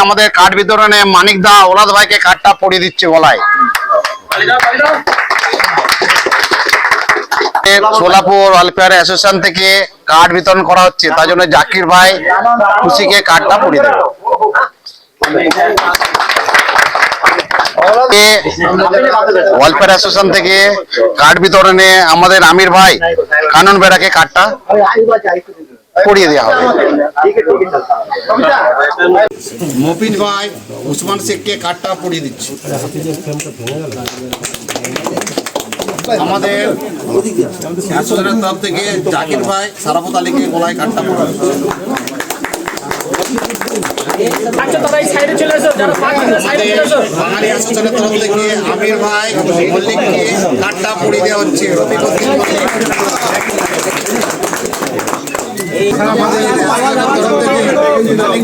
আমাদের কার্ড বিতরণে মানিক দা ওলাদ ভাইকে কার্ডটা পরিয়ে দিচ্ছে গলায়। সোলাপুর ওয়েলফেয়ার অ্যাসোসিয়েশন থেকে কার্ড বিতরণ করা হচ্ছে, তার জন্য জাকির ভাই খুশিকে কার্ডটা পরিয়ে দেবে। ওয়েলফেয়ার অ্যাসোসিয়েশন থেকে কার্ড বিতরণে আমাদের আমির ভাই কানন বেড়াকে কার্ডটা পরিয়ে দেওয়া হবে। মফিজ ভাই উসমান শেখকে কার্ডটা পরিয়ে দিচ্ছে। আমাদের অ্যাসোসিয়েশনের তরফ থেকে জাকির ভাই সারাফত আলীকে গলায় কার্ডটা পরিয়ে দিচ্ছে। বাঙালি অ্যাসোসিয়েশনের তরফ থেকে আমির ভাই মল্লিককে কার্ডটা পরিয়ে দেওয়া হচ্ছে।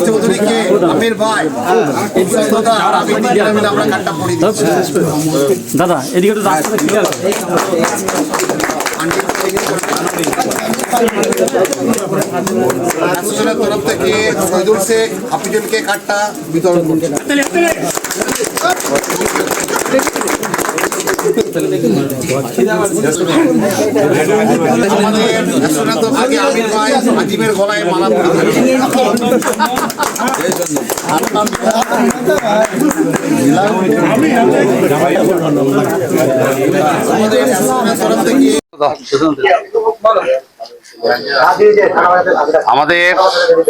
চৌধুরীকে আমির ভাই আমরা কার্ডটা পরিয়ে দিচ্ছি। দাদা এদিকে তো রাস্তাটা ক্লিয়ার। অ্যাসোসিয়েশনের তরফ থেকে শহীদুল শেখ হাফিজুলকে কার্ডটা বিতরণ করছে। আমাদের অ্যাসোসিয়েশনের তরফ থেকে আমির ভাই আজিমের গলায় মালা পরিয়ে দিচ্ছে। আমাদের অ্যাসোসিয়েশনের তরফ থেকে আমাদের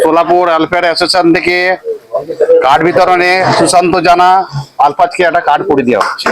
সোলাপুর ওয়েলফেয়ার অ্যাসোসিয়েশন থেকে কার্ড বিতরণে সুশান্ত জানা আলফাজকে একটা কার্ড করে দেওয়া হচ্ছে।